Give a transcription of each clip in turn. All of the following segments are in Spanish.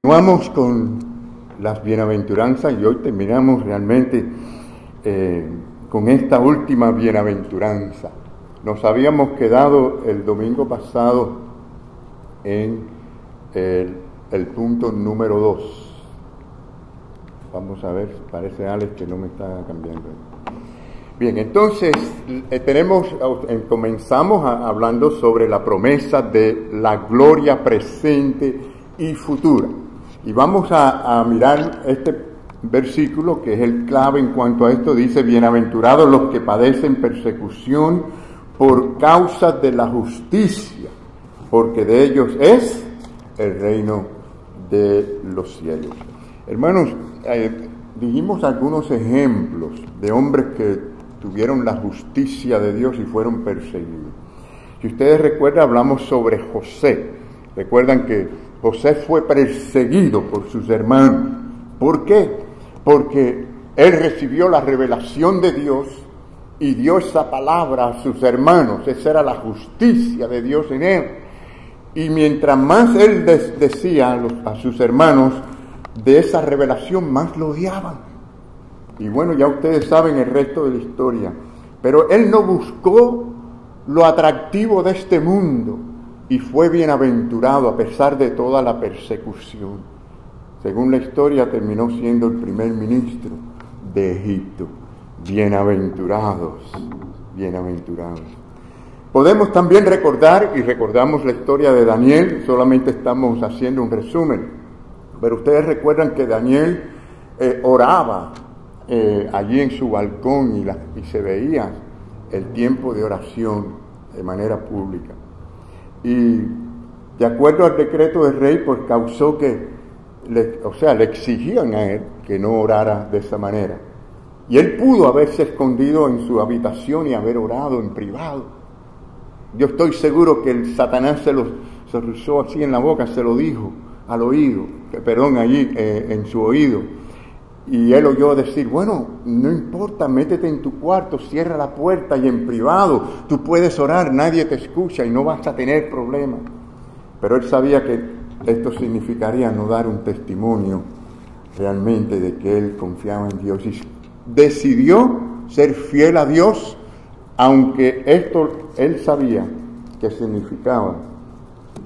Continuamos con las bienaventuranzas y hoy terminamos realmente con esta última bienaventuranza. Nos habíamos quedado el domingo pasado en el punto número 2. Vamos a ver, parece Alex que no me está cambiando. Bien, entonces comenzamos hablando sobre la promesa de la gloria presente y futura. Y vamos a mirar este versículo que es el clave en cuanto a esto. Dice: bienaventurados los que padecen persecución por causa de la justicia, porque de ellos es el reino de los cielos. Hermanos, dijimos algunos ejemplos de hombres que tuvieron la justicia de Dios y fueron perseguidos. Si ustedes recuerdan, hablamos sobre José. Recuerdan que José fue perseguido por sus hermanos. ¿Por qué? Porque él recibió la revelación de Dios y dio esa palabra a sus hermanos. Esa era la justicia de Dios en él. Y mientras más él decía a sus hermanos de esa revelación, más lo odiaban. Y bueno, ya ustedes saben el resto de la historia. Pero él no buscó lo atractivo de este mundo y fue bienaventurado a pesar de toda la persecución. Según la historia, terminó siendo el primer ministro de Egipto. Bienaventurados, bienaventurados. Podemos también recordar, y recordamos la historia de Daniel, solamente estamos haciendo un resumen, pero ustedes recuerdan que Daniel oraba allí en su balcón y se veía el tiempo de oración de manera pública. Y de acuerdo al decreto del rey, pues causó que, le exigían a él que no orara de esa manera. Y él pudo haberse escondido en su habitación y haber orado en privado. Yo estoy seguro que el Satanás se rozó así en la boca, se lo dijo al oído, allí en su oído. Y él oyó decir: bueno, no importa, métete en tu cuarto, cierra la puerta y en privado tú puedes orar, nadie te escucha y no vas a tener problemas. Pero él sabía que esto significaría no dar un testimonio realmente de que él confiaba en Dios. Y decidió ser fiel a Dios, aunque esto él sabía que significaba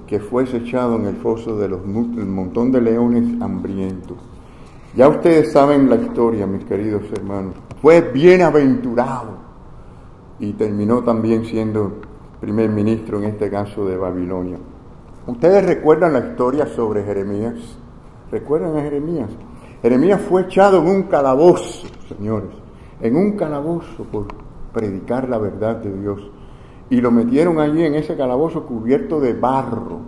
que fuese echado en el foso de el montón de leones hambrientos. Ya ustedes saben la historia, mis queridos hermanos. Fue bienaventurado y terminó también siendo primer ministro, en este caso de Babilonia. ¿Ustedes recuerdan la historia sobre Jeremías? ¿Recuerdan a Jeremías? Jeremías fue echado en un calabozo, señores, en un calabozo por predicar la verdad de Dios. Y lo metieron allí en ese calabozo cubierto de barro.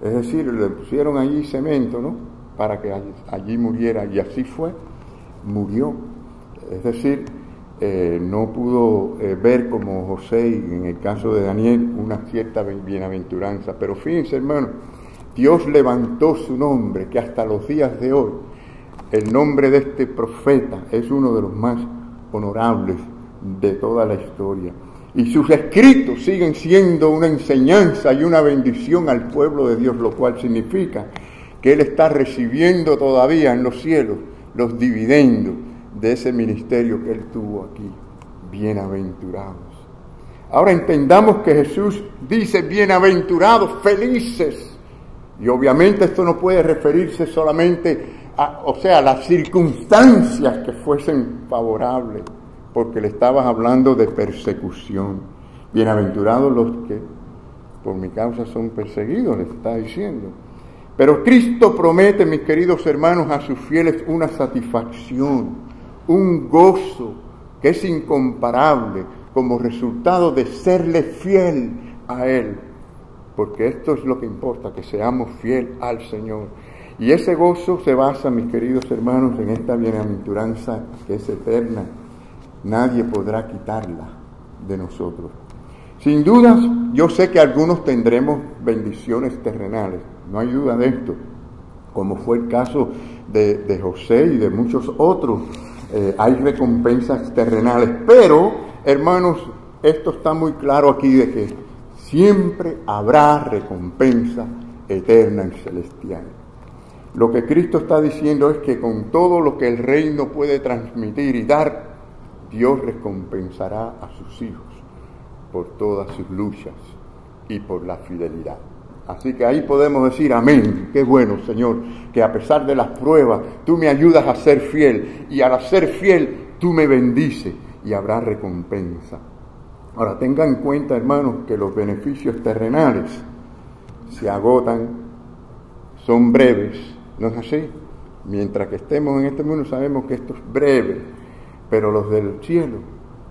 Es decir, le pusieron allí cemento, ¿no?, para que allí muriera, y así fue, murió. Es decir, no pudo ver como José, y en el caso de Daniel, una cierta bienaventuranza. Pero fíjense, hermano, Dios levantó su nombre, que hasta los días de hoy, el nombre de este profeta es uno de los más honorables de toda la historia. Y sus escritos siguen siendo una enseñanza y una bendición al pueblo de Dios, lo cual significa que él está recibiendo todavía en los cielos los dividendos de ese ministerio que él tuvo aquí. Bienaventurados. Ahora entendamos que Jesús dice: bienaventurados, felices. Y obviamente esto no puede referirse solamente a las circunstancias que fuesen favorables, porque le estabas hablando de persecución. Bienaventurados los que por mi causa son perseguidos, le está diciendo. Pero Cristo promete, mis queridos hermanos, a sus fieles una satisfacción, un gozo que es incomparable como resultado de serle fiel a Él. Porque esto es lo que importa, que seamos fiel al Señor. Y ese gozo se basa, mis queridos hermanos, en esta bienaventuranza que es eterna. Nadie podrá quitarla de nosotros. Sin dudas, yo sé que algunos tendremos bendiciones terrenales. No hay duda de esto, como fue el caso de José y de muchos otros. Hay recompensas terrenales, pero, hermanos, esto está muy claro aquí, de que siempre habrá recompensa eterna y celestial. Lo que Cristo está diciendo es que con todo lo que el reino puede transmitir y dar, Dios recompensará a sus hijos por todas sus luchas y por la fidelidad. Así que ahí podemos decir amén. Qué bueno, Señor, que a pesar de las pruebas, tú me ayudas a ser fiel, y al ser fiel, tú me bendices y habrá recompensa. Ahora, tenga en cuenta, hermanos, que los beneficios terrenales se agotan, son breves, ¿no es así? Mientras que estemos en este mundo sabemos que esto es breve, pero los del cielo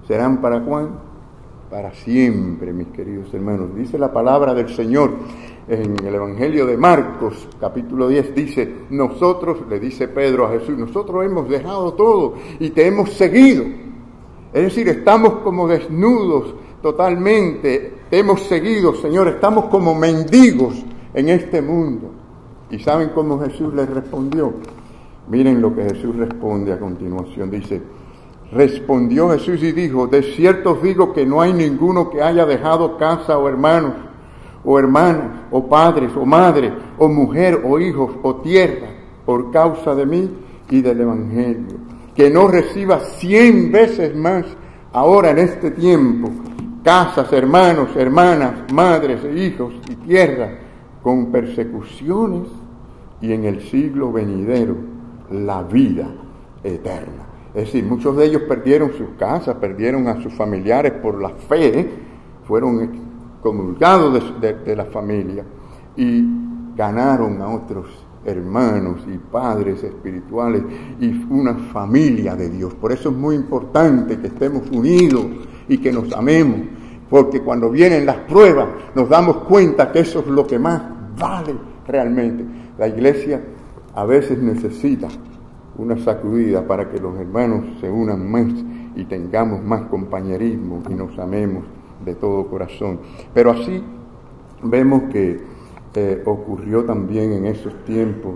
serán ¿para cuándo? Para siempre, mis queridos hermanos. Dice la palabra del Señor en el Evangelio de Marcos, capítulo 10, dice, nosotros, le dice Pedro a Jesús, nosotros hemos dejado todo y te hemos seguido. Es decir, estamos como desnudos totalmente, te hemos seguido, Señor, estamos como mendigos en este mundo. ¿Y saben cómo Jesús les respondió? Miren lo que Jesús responde a continuación, dice, respondió Jesús y dijo, de cierto os digo que no hay ninguno que haya dejado casa o hermanos, o hermanas, o padres, o madre, o mujer, o hijos, o tierra, por causa de mí y del Evangelio, que no reciba 100 veces más ahora en este tiempo, casas, hermanos, hermanas, madres, hijos y tierra, con persecuciones, y en el siglo venidero la vida eterna. Es decir, muchos de ellos perdieron sus casas, perdieron a sus familiares por la fe, fueron excomulgados de la familia y ganaron a otros hermanos y padres espirituales y una familia de Dios. Por eso es muy importante que estemos unidos y que nos amemos, porque cuando vienen las pruebas nos damos cuenta que eso es lo que más vale realmente. La iglesia a veces necesita una sacudida para que los hermanos se unan más y tengamos más compañerismo y nos amemos de todo corazón. Pero así vemos que ocurrió también en esos tiempos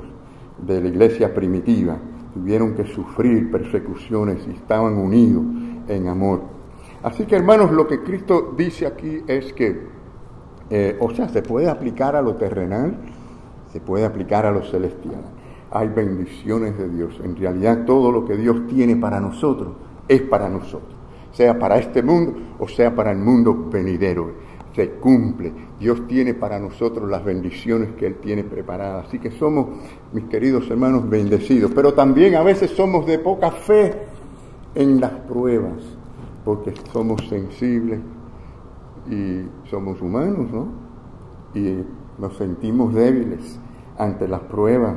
de la iglesia primitiva. Tuvieron que sufrir persecuciones y estaban unidos en amor. Así que, hermanos, lo que Cristo dice aquí es que, se puede aplicar a lo terrenal, se puede aplicar a lo celestial. Hay bendiciones de Dios. En realidad, todo lo que Dios tiene para nosotros es para nosotros, sea para este mundo o sea para el mundo venidero. Se cumple. Dios tiene para nosotros las bendiciones que Él tiene preparadas. Así que somos, mis queridos hermanos, bendecidos. Pero también a veces somos de poca fe en las pruebas, porque somos sensibles y somos humanos, ¿no? Y nos sentimos débiles ante las pruebas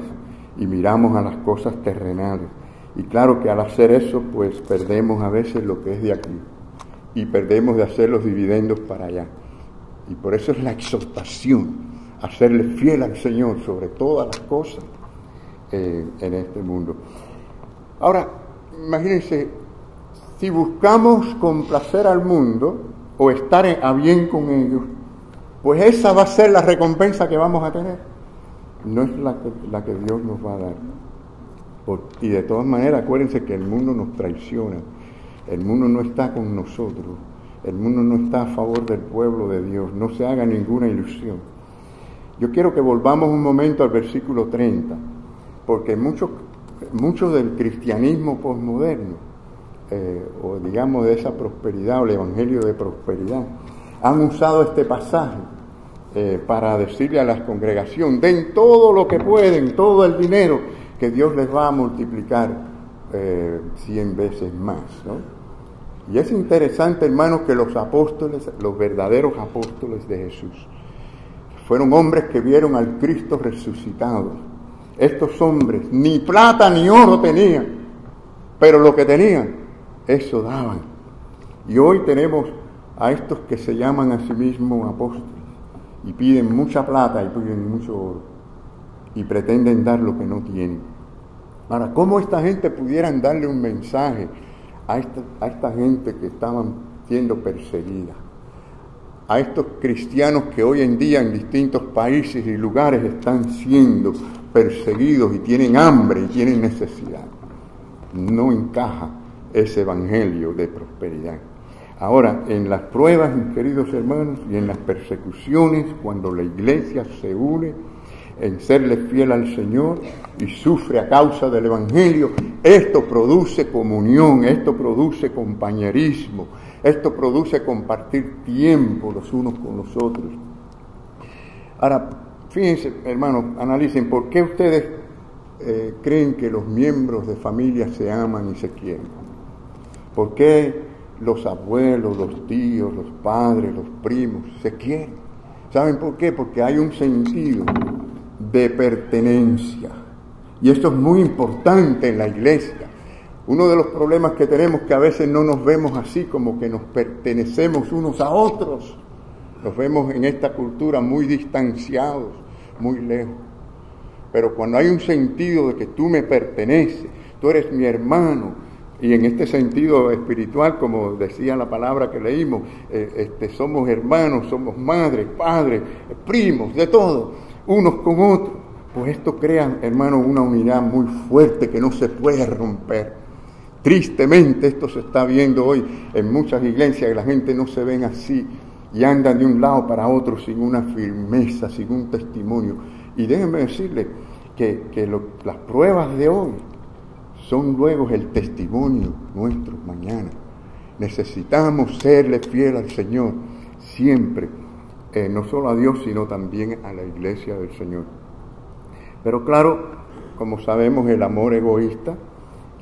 y miramos a las cosas terrenales. Y claro que al hacer eso, pues perdemos a veces lo que es de aquí y perdemos de hacer los dividendos para allá. Y por eso es la exhortación a serle fiel al Señor sobre todas las cosas en este mundo. Ahora, imagínense, si buscamos complacer al mundo o estar a bien con ellos, pues esa va a ser la recompensa que vamos a tener. No es la que Dios nos va a dar. Y de todas maneras, acuérdense que el mundo nos traiciona. El mundo no está con nosotros. El mundo no está a favor del pueblo de Dios. No se haga ninguna ilusión. Yo quiero que volvamos un momento al versículo 30, porque muchos del cristianismo posmoderno, o digamos de esa prosperidad, o el evangelio de prosperidad, han usado este pasaje para decirle a la congregación, den todo lo que pueden, todo el dinero, que Dios les va a multiplicar 100 veces más, ¿no? Y es interesante, hermanos, que los apóstoles, los verdaderos apóstoles de Jesús, fueron hombres que vieron al Cristo resucitado. Estos hombres ni plata ni oro tenían, pero lo que tenían, eso daban. Y hoy tenemos a estos que se llaman a sí mismos apóstoles y piden mucha plata y piden mucho oro y pretenden dar lo que no tienen. Ahora, ¿cómo esta gente pudieran darle un mensaje a esta gente que estaban siendo perseguida? A estos cristianos que hoy en día en distintos países y lugares están siendo perseguidos y tienen hambre y tienen necesidad. No encaja ese evangelio de prosperidad. Ahora, en las pruebas, mis queridos hermanos, y en las persecuciones, cuando la iglesia se une, en serle fiel al Señor y sufre a causa del Evangelio, esto produce comunión, esto produce compañerismo, esto produce compartir tiempo los unos con los otros. Ahora, fíjense, hermanos, analicen, ¿por qué ustedes creen que los miembros de familia se aman y se quieren? ¿Por qué los abuelos, los tíos, los padres, los primos se quieren? ¿Saben por qué? Porque hay un sentido de pertenencia. Y esto es muy importante en la iglesia. Uno de los problemas que tenemos es que a veces no nos vemos así, como que nos pertenecemos unos a otros. Nos vemos en esta cultura muy distanciados, muy lejos. Pero cuando hay un sentido de que tú me perteneces, tú eres mi hermano, y en este sentido espiritual, como decía la palabra que leímos, somos hermanos, somos madres, padres, primos, de todo, unos con otros. Pues esto crea, hermanos, una unidad muy fuerte que no se puede romper. Tristemente esto se está viendo hoy en muchas iglesias, que la gente no se ven así y andan de un lado para otro sin una firmeza, sin un testimonio. Y déjenme decirles que las pruebas de hoy son luego el testimonio nuestro mañana. Necesitamos serle fiel al Señor siempre, no solo a Dios, sino también a la iglesia del Señor. Pero claro, como sabemos, el amor egoísta,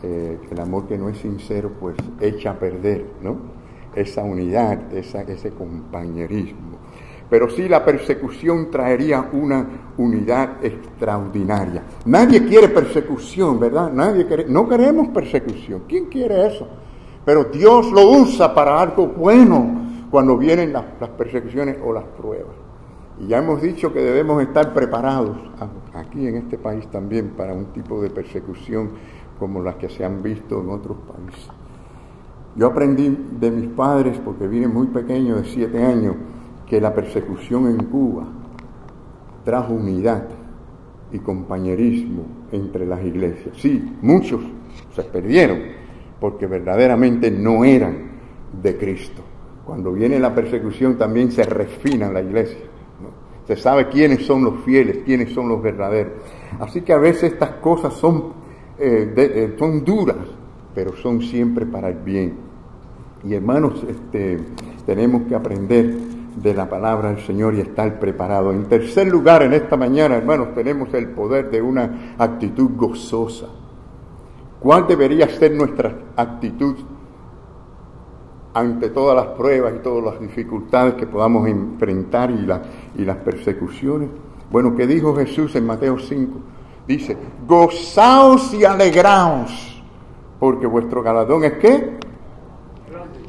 el amor que no es sincero, pues echa a perder, ¿no?, esa unidad, ese compañerismo. Pero sí, la persecución traería una unidad extraordinaria. Nadie quiere persecución, ¿verdad? No queremos persecución. ¿Quién quiere eso? Pero Dios lo usa para algo bueno cuando vienen las persecuciones o las pruebas. Y ya hemos dicho que debemos estar preparados aquí en este país también para un tipo de persecución como las que se han visto en otros países. Yo aprendí de mis padres, porque vine muy pequeño, de 7 años, que la persecución en Cuba trajo unidad y compañerismo entre las iglesias. Sí, muchos se perdieron porque verdaderamente no eran de Cristo. Cuando viene la persecución también se refina la iglesia, ¿no? Se sabe quiénes son los fieles, quiénes son los verdaderos. Así que a veces estas cosas son duras, pero son siempre para el bien. Y hermanos, tenemos que aprender de la palabra del Señor y estar preparados. En tercer lugar, en esta mañana, hermanos, tenemos el poder de una actitud gozosa. ¿Cuál debería ser nuestra actitud ante todas las pruebas y todas las dificultades que podamos enfrentar y las persecuciones? Bueno, ¿qué dijo Jesús en Mateo 5? Dice, gozaos y alegraos, porque vuestro galardón es ¿qué?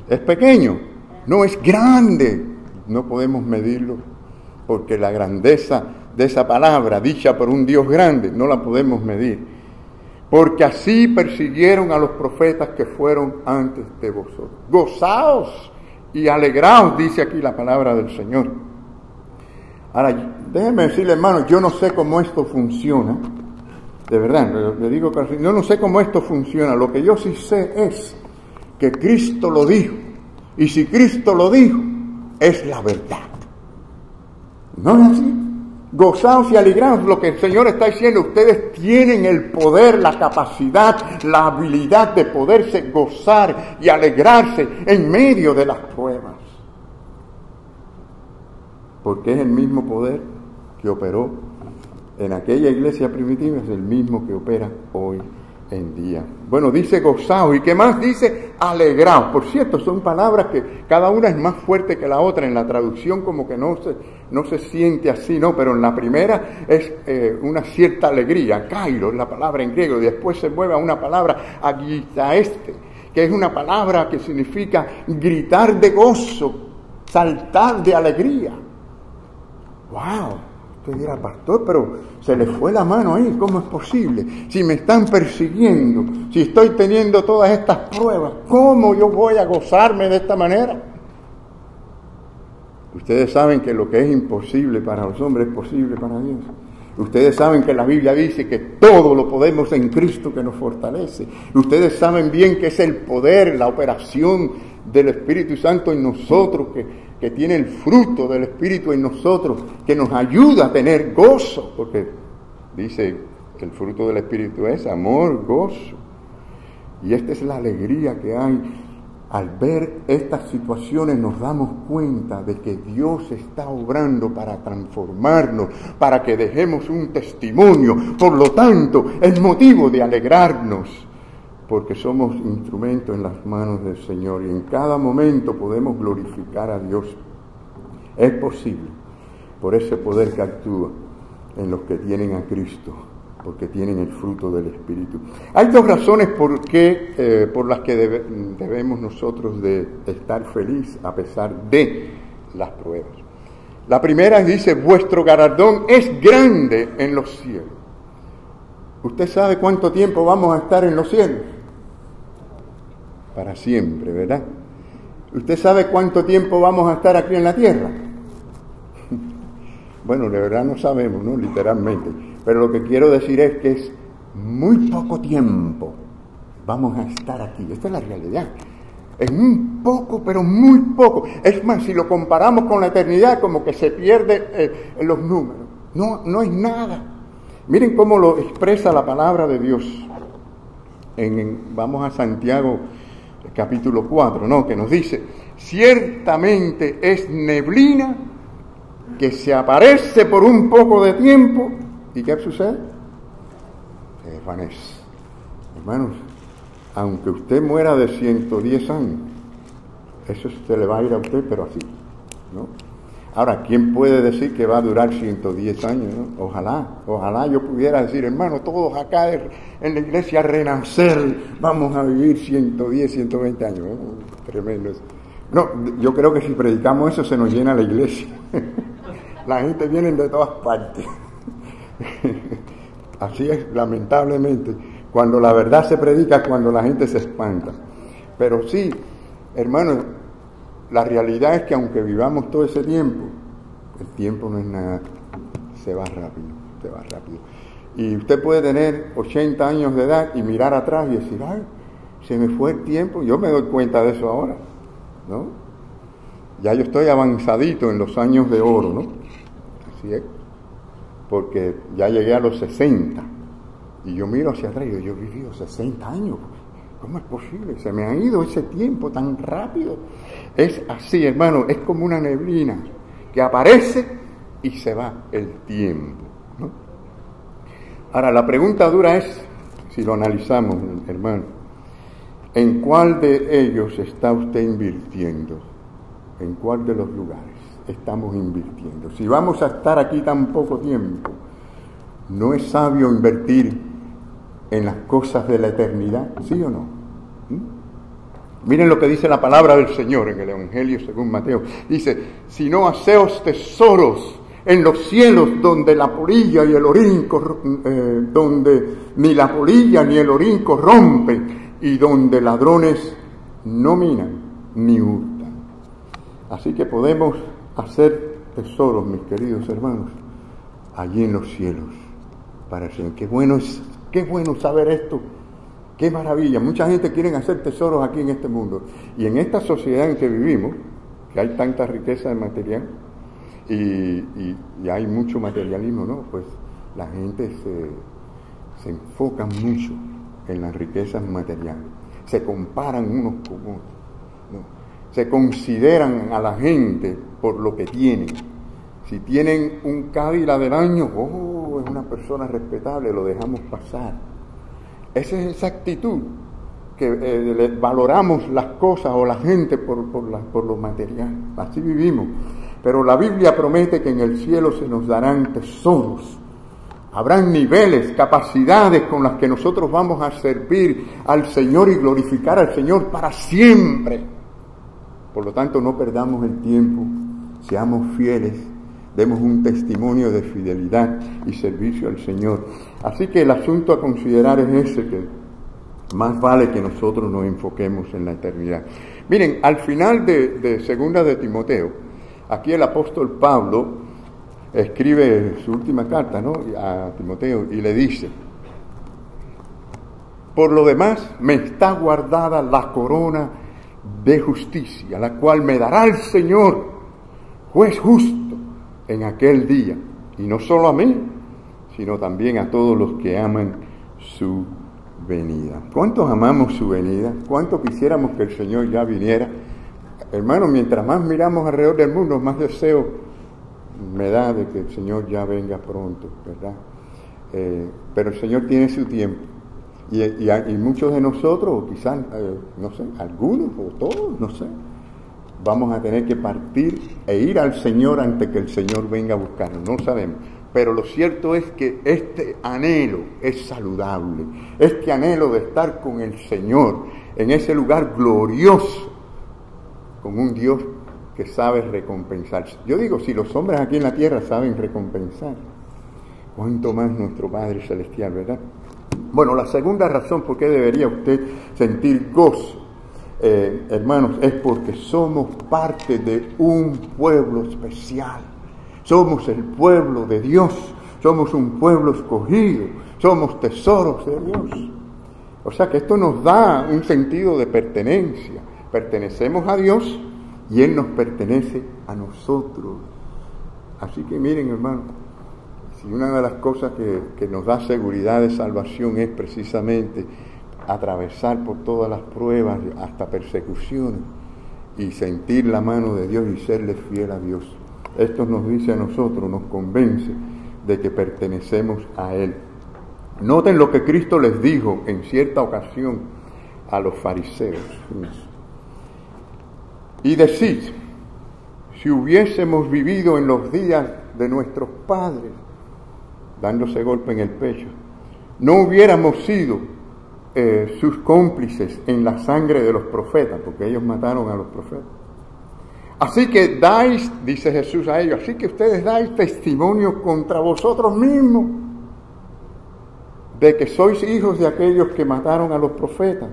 Es pequeño, no es grande. No podemos medirlo, porque la grandeza de esa palabra, dicha por un Dios grande, no la podemos medir. Porque así persiguieron a los profetas que fueron antes de vosotros. Gozaos y alegraos, dice aquí la palabra del Señor. Ahora, déjenme decirle, hermano, yo no sé cómo esto funciona. De verdad, le digo que yo no sé cómo esto funciona. Lo que yo sí sé es que Cristo lo dijo. Y si Cristo lo dijo, es la verdad. ¿No es así? Gozaos y alegraos. Lo que el Señor está diciendo, ustedes tienen el poder, la capacidad, la habilidad de poderse gozar y alegrarse en medio de las pruebas. Porque es el mismo poder que operó en aquella iglesia primitiva, es el mismo que opera hoy en día. Bueno, dice gozaos, y ¿qué más dice? Alegraos. Por cierto, son palabras que cada una es más fuerte que la otra. En la traducción como que no se siente así, ¿no? Pero en la primera es una cierta alegría. Kairo es la palabra en griego, y después se mueve a una palabra agitaeste, que es una palabra que significa gritar de gozo, saltar de alegría. ¡Wow! Usted dirá, pastor, pero se le fue la mano ahí, ¿cómo es posible? Si me están persiguiendo, si estoy teniendo todas estas pruebas, ¿cómo yo voy a gozarme de esta manera? Ustedes saben que lo que es imposible para los hombres es posible para Dios. Ustedes saben que la Biblia dice que todo lo podemos en Cristo que nos fortalece. Ustedes saben bien que es el poder, la operación del Espíritu Santo en nosotros que que tiene el fruto del Espíritu en nosotros, que nos ayuda a tener gozo, porque dice que el fruto del Espíritu es amor, gozo. Y esta es la alegría que hay. Al ver estas situaciones nos damos cuenta de que Dios está obrando para transformarnos, para que dejemos un testimonio. Por lo tanto, es motivo de alegrarnos, porque somos instrumentos en las manos del Señor y en cada momento podemos glorificar a Dios. Es posible, por ese poder que actúa en los que tienen a Cristo, porque tienen el fruto del Espíritu. Hay dos razones por las que debemos nosotros de estar felices a pesar de las pruebas. La primera dice, vuestro galardón es grande en los cielos. ¿Usted sabe cuánto tiempo vamos a estar en los cielos? Para siempre, ¿verdad? ¿Usted sabe cuánto tiempo vamos a estar aquí en la tierra? Bueno, de verdad no sabemos, ¿no? Literalmente. Pero lo que quiero decir es que es muy poco tiempo vamos a estar aquí. Esta es la realidad. Es muy poco, pero muy poco. Es más, si lo comparamos con la eternidad, como que se pierde los números. No es nada. Miren cómo lo expresa la palabra de Dios. Vamos a Santiago capítulo 4, ¿no? Que nos dice, ciertamente es neblina que se aparece por un poco de tiempo. ¿Y qué sucede? Se desvanece. Hermanos, aunque usted muera de 110 años, eso se le va a ir a usted, pero así, ¿no? Ahora, ¿quién puede decir que va a durar 110 años, ¿no? Ojalá yo pudiera decir, hermano, todos acá en la iglesia renacer, vamos a vivir 110, 120 años, ¿no? Tremendo eso. No, yo creo que si predicamos eso se nos llena la iglesia. La gente viene de todas partes. Así es, lamentablemente, cuando la verdad se predica, cuando la gente se espanta. Pero sí, hermano, la realidad es que aunque vivamos todo ese tiempo, el tiempo no es nada, se va rápido. Y usted puede tener 80 años de edad y mirar atrás y decir, ay, se me fue el tiempo. Yo me doy cuenta de eso ahora, ¿no? Ya yo estoy avanzadito en los años de oro, ¿no? Así es. Porque ya llegué a los 60 y yo miro hacia atrás y digo, yo he vivido 60 años, ¿cómo es posible? Se me ha ido ese tiempo tan rápido. Es así, hermano, es como una neblina que aparece y se va el tiempo, ¿no? Ahora, la pregunta dura es, si lo analizamos, hermano, ¿en cuál de ellos está usted invirtiendo? ¿En cuál de los lugares estamos invirtiendo? Si vamos a estar aquí tan poco tiempo, ¿no es sabio invertir en las cosas de la eternidad? ¿Sí o no? Miren lo que dice la palabra del Señor en el Evangelio según Mateo. Dice, si no haceos tesoros en los cielos donde la polilla y el orín, donde ni la polilla ni el orín corrompen y donde ladrones no minan ni hurtan. Así que podemos hacer tesoros, mis queridos hermanos, allí en los cielos para el Señor. Qué bueno saber esto. Qué maravilla. Mucha gente quiere hacer tesoros aquí en este mundo. Y en esta sociedad en que vivimos, que hay tanta riqueza de material y hay mucho materialismo, ¿no? Pues la gente se enfoca mucho en las riquezas materiales. Se comparan unos con otros, ¿no? Se consideran a la gente por lo que tienen. Si tienen un Cadillac del año, es una persona respetable, lo dejamos pasar. Esa es esa actitud que valoramos las cosas o la gente por lo material. Así vivimos. Pero la Biblia promete que en el cielo se nos darán tesoros. Habrán niveles, capacidades con las que nosotros vamos a servir al Señor y glorificar al Señor para siempre. Por lo tanto, no perdamos el tiempo, seamos fieles, demos un testimonio de fidelidad y servicio al Señor. Así que el asunto a considerar es ese, que más vale que nosotros nos enfoquemos en la eternidad. Miren, al final de segunda de Timoteo, aquí el apóstol Pablo escribe su última carta, ¿no?, a Timoteo y le dice, por lo demás me está guardada la corona de justicia, la cual me dará el Señor, juez justo en aquel día, y no solo a mí, sino también a todos los que aman su venida. ¿Cuántos amamos su venida? ¿Cuánto quisiéramos que el Señor ya viniera? Hermanos, mientras más miramos alrededor del mundo, más deseo me da de que el Señor ya venga pronto, ¿verdad? Pero el Señor tiene su tiempo. Y muchos de nosotros, o quizás, no sé, algunos o todos, no sé, vamos a tener que partir e ir al Señor antes que el Señor venga a buscarnos, no sabemos. Pero lo cierto es que este anhelo es saludable, este anhelo de estar con el Señor en ese lugar glorioso, con un Dios que sabe recompensar. Yo digo, si los hombres aquí en la tierra saben recompensar, cuánto más nuestro Padre Celestial, ¿verdad? Bueno, la segunda razón por qué debería usted sentir gozo, hermanos, es porque somos parte de un pueblo especial. Somos el pueblo de Dios, somos un pueblo escogido, somos tesoros de Dios. O sea que esto nos da un sentido de pertenencia. Pertenecemos a Dios y Él nos pertenece a nosotros. Así que miren, hermanos, si una de las cosas que nos da seguridad de salvación es precisamente atravesar por todas las pruebas, hasta persecuciones, y sentir la mano de Dios y serle fiel a Dios. Esto nos dice a nosotros, nos convence de que pertenecemos a Él. Noten lo que Cristo les dijo en cierta ocasión a los fariseos. Y decid, si hubiésemos vivido en los días de nuestros padres, dándose golpe en el pecho, no hubiéramos sido sus cómplices en la sangre de los profetas, porque ellos mataron a los profetas. Así que dais, dice Jesús a ellos, así que ustedes dais testimonio contra vosotros mismos de que sois hijos de aquellos que mataron a los profetas.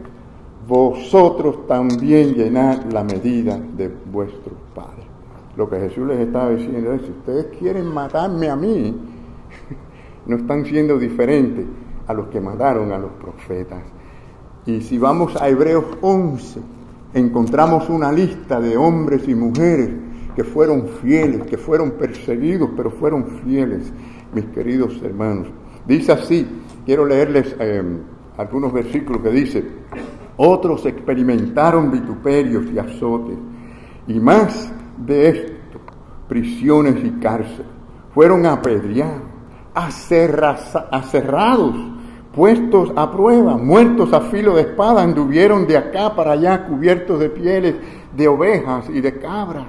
Vosotros también llenad la medida de vuestros padres. Lo que Jesús les estaba diciendo es, si ustedes quieren matarme a mí, no están siendo diferentes a los que mataron a los profetas. Y si vamos a Hebreos 11, encontramos una lista de hombres y mujeres que fueron fieles, que fueron perseguidos, pero fueron fieles, mis queridos hermanos. Dice así, quiero leerles algunos versículos que dice, otros experimentaron vituperios y azotes, y más de esto, prisiones y cárcel. Fueron apedreados, aserrados, puestos a prueba, muertos a filo de espada, anduvieron de acá para allá cubiertos de pieles de ovejas y de cabras,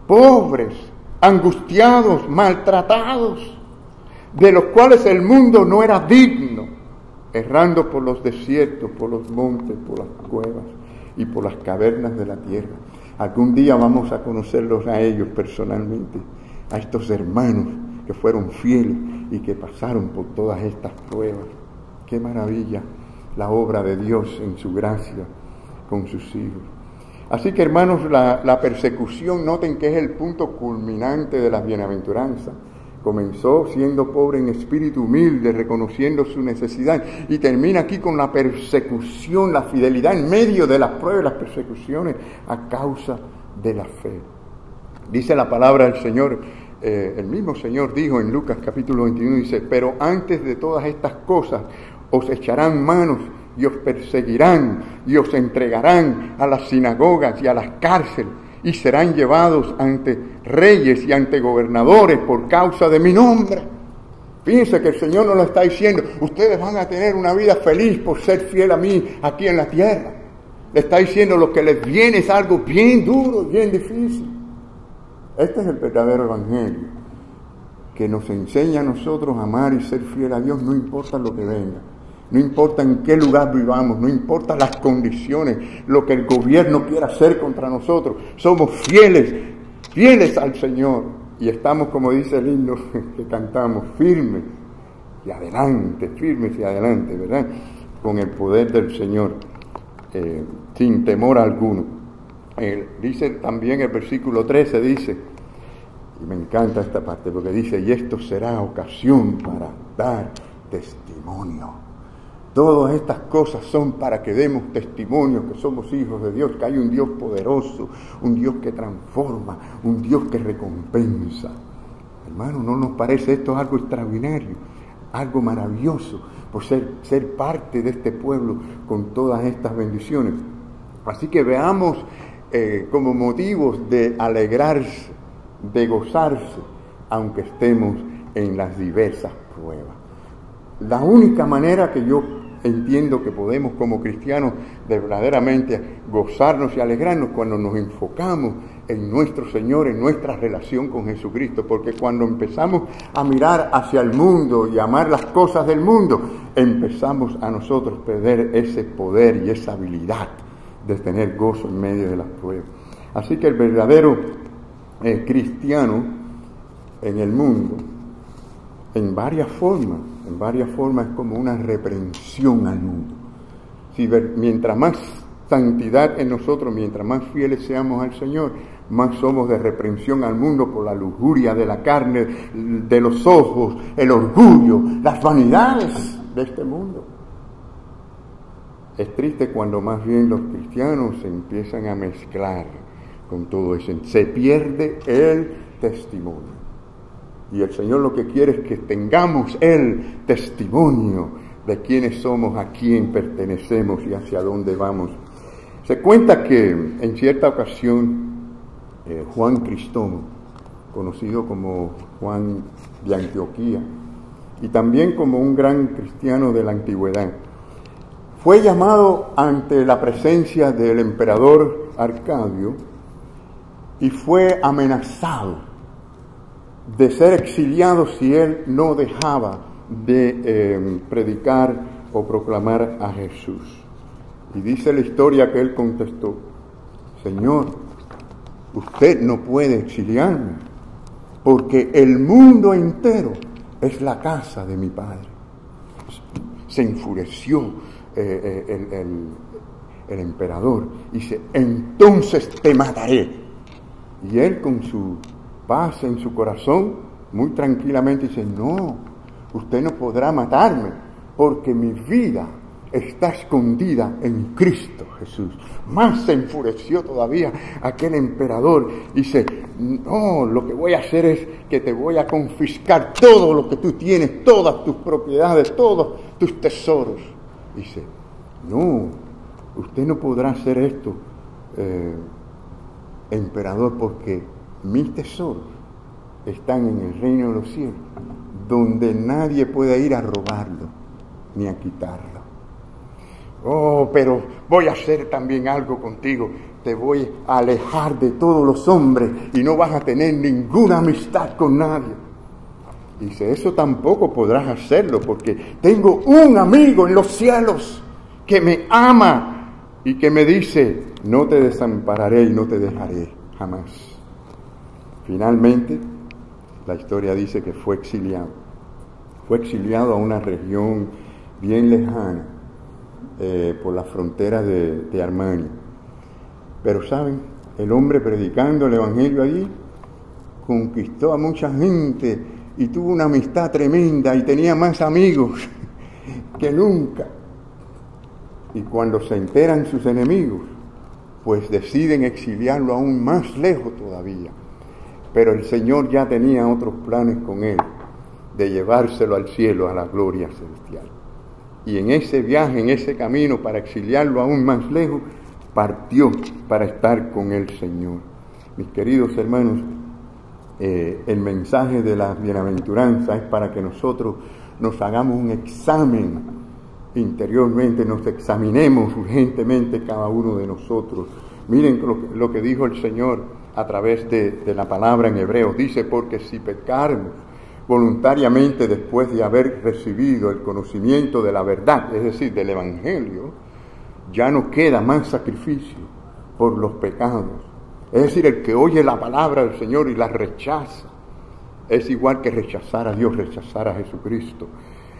pobres, angustiados, maltratados, de los cuales el mundo no era digno, errando por los desiertos, por los montes, por las cuevas y por las cavernas de la tierra. Algún día vamos a conocerlos a ellos personalmente, a estos hermanos que fueron fieles y que pasaron por todas estas pruebas. Qué maravilla la obra de Dios en su gracia con sus hijos. Así que, hermanos, la persecución, noten que es el punto culminante de las bienaventuranzas. Comenzó siendo pobre en espíritu, humilde, reconociendo su necesidad, y termina aquí con la persecución, la fidelidad en medio de las pruebas, las persecuciones a causa de la fe. Dice la palabra del Señor, el mismo Señor dijo en Lucas capítulo 21, dice, pero antes de todas estas cosas os echarán manos y os perseguirán y os entregarán a las sinagogas y a las cárceles y serán llevados ante reyes y ante gobernadores por causa de mi nombre. Fíjense que el Señor nos lo está diciendo, ustedes van a tener una vida feliz por ser fiel a mí aquí en la tierra. Le está diciendo lo que les viene es algo bien duro, bien difícil. Este es el verdadero evangelio, que nos enseña a nosotros a amar y ser fiel a Dios, no importa lo que venga, no importa en qué lugar vivamos, no importa las condiciones, lo que el gobierno quiera hacer contra nosotros, somos fieles al Señor, y estamos, como dice el himno que cantamos, firmes y adelante, ¿verdad? Con el poder del Señor, sin temor alguno. Dice también el versículo 13, dice, y me encanta esta parte, porque dice, y esto será ocasión para dar testimonio. Todas estas cosas son para que demos testimonio que somos hijos de Dios, que hay un Dios poderoso, un Dios que transforma, un Dios que recompensa. Hermano, ¿no nos parece esto algo extraordinario, algo maravilloso, por ser parte de este pueblo con todas estas bendiciones? Así que veamos como motivos de alegrarse, de gozarse, aunque estemos en las diversas pruebas. La única manera que yo entiendo que podemos como cristianos de verdaderamente gozarnos y alegrarnos cuando nos enfocamos en nuestro Señor, en nuestra relación con Jesucristo, porque cuando empezamos a mirar hacia el mundo y amar las cosas del mundo, empezamos a nosotros perder ese poder y esa habilidad de tener gozo en medio de las pruebas. Así que el verdadero cristiano en el mundo, en varias formas es como una reprensión al mundo. Mientras más santidad en nosotros, mientras más fieles seamos al Señor, más somos de reprensión al mundo por la lujuria de la carne, de los ojos, el orgullo, las vanidades de este mundo. Es triste cuando más bien los cristianos se empiezan a mezclar con todo eso. Se pierde el testimonio. Y el Señor lo que quiere es que tengamos el testimonio de quiénes somos, a quién pertenecemos y hacia dónde vamos. Se cuenta que en cierta ocasión Juan Cristóbal, conocido como Juan de Antioquía, y también como un gran cristiano de la antigüedad, fue llamado ante la presencia del emperador Arcadio y fue amenazado de ser exiliado si él no dejaba de predicar o proclamar a Jesús. Y dice la historia que él contestó: Señor, usted no puede exiliarme, porque el mundo entero es la casa de mi Padre. Se enfureció el emperador y dice: entonces te mataré. Y él, con su paz en su corazón, muy tranquilamente dice: no, usted no podrá matarme, porque mi vida está escondida en Cristo Jesús. Más se enfureció todavía aquel emperador. Dice: no, lo que voy a hacer es que te voy a confiscar todo lo que tú tienes, todas tus propiedades, todos tus tesoros. Dice: no, usted no podrá hacer esto, emperador, porque mis tesoros están en el reino de los cielos, donde nadie puede ir a robarlo ni a quitarlo. Oh, pero voy a hacer también algo contigo. Te voy a alejar de todos los hombres y no vas a tener ninguna amistad con nadie. Dice: eso tampoco podrás hacerlo, porque tengo un amigo en los cielos que me ama y que me dice: no te desampararé y no te dejaré jamás. Finalmente, la historia dice que fue exiliado. Fue exiliado a una región bien lejana, por las fronteras de Armenia. Pero saben, el hombre predicando el evangelio allí conquistó a mucha gente y tuvo una amistad tremenda y tenía más amigos que nunca. Y cuando se enteran sus enemigos, pues deciden exiliarlo aún más lejos todavía. Pero el Señor ya tenía otros planes con él, de llevárselo al cielo, a la gloria celestial. Y en ese viaje, en ese camino para exiliarlo aún más lejos, partió para estar con el Señor. Mis queridos hermanos, el mensaje de la bienaventuranza es para que nosotros nos hagamos un examen interiormente, nos examinemos urgentemente cada uno de nosotros. Miren lo que dijo el Señor a través de la palabra en Hebreos. Dice: porque si pecarnos voluntariamente después de haber recibido el conocimiento de la verdad, es decir, del Evangelio, ya no queda más sacrificio por los pecados. Es decir, el que oye la palabra del Señor y la rechaza, es igual que rechazar a Dios, rechazar a Jesucristo.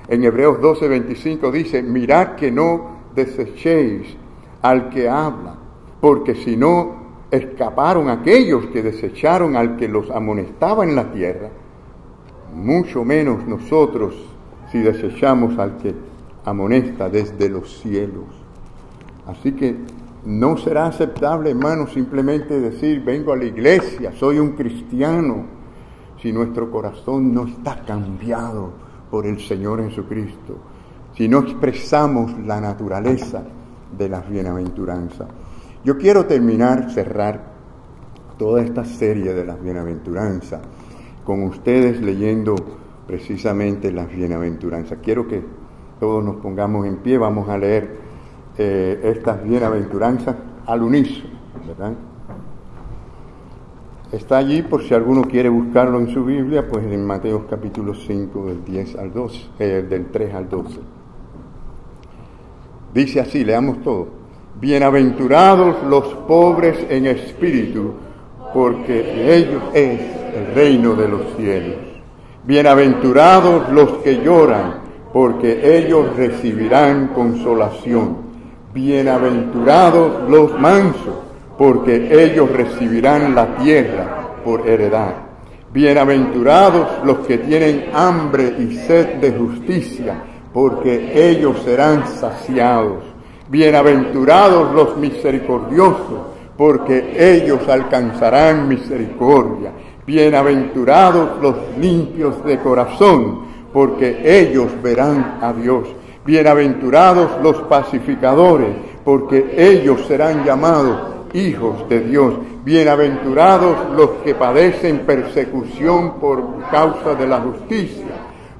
En Hebreos 12:25 dice: mirad que no desechéis al que habla, porque si no escaparon aquellos que desecharon al que los amonestaba en la tierra, mucho menos nosotros si desechamos al que amonesta desde los cielos. Así que no será aceptable, hermano, simplemente decir, vengo a la iglesia, soy un cristiano, si nuestro corazón no está cambiado por el Señor Jesucristo, si no expresamos la naturaleza de las bienaventuranzas. Yo quiero cerrar toda esta serie de las bienaventuranzas con ustedes leyendo precisamente las bienaventuranzas. Quiero que todos nos pongamos en pie, vamos a leer estas bienaventuranzas al unísono, ¿verdad? Está allí por si alguno quiere buscarlo en su Biblia, pues en Mateo capítulo 5 del 10 al 12, del 3 al 12. Dice así, leamos todo. Bienaventurados los pobres en espíritu, porque de ellos es el reino de los cielos. Bienaventurados los que lloran, porque ellos recibirán consolación. Bienaventurados los mansos, porque ellos recibirán la tierra por heredad. Bienaventurados los que tienen hambre y sed de justicia, porque ellos serán saciados. Bienaventurados los misericordiosos, porque ellos alcanzarán misericordia. Bienaventurados los limpios de corazón, porque ellos verán a Dios. Bienaventurados los pacificadores, porque ellos serán llamados hijos de Dios. Bienaventurados los que padecen persecución por causa de la justicia,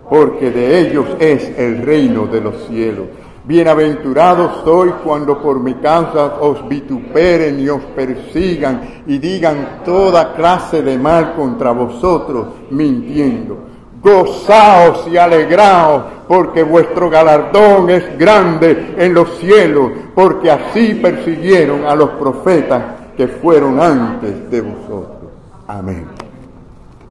porque de ellos es el reino de los cielos. Bienaventurados sois cuando por mi causa os vituperen y os persigan y digan toda clase de mal contra vosotros, mintiendo. Gozaos y alegraos, porque vuestro galardón es grande en los cielos, porque así persiguieron a los profetas que fueron antes de vosotros. Amén.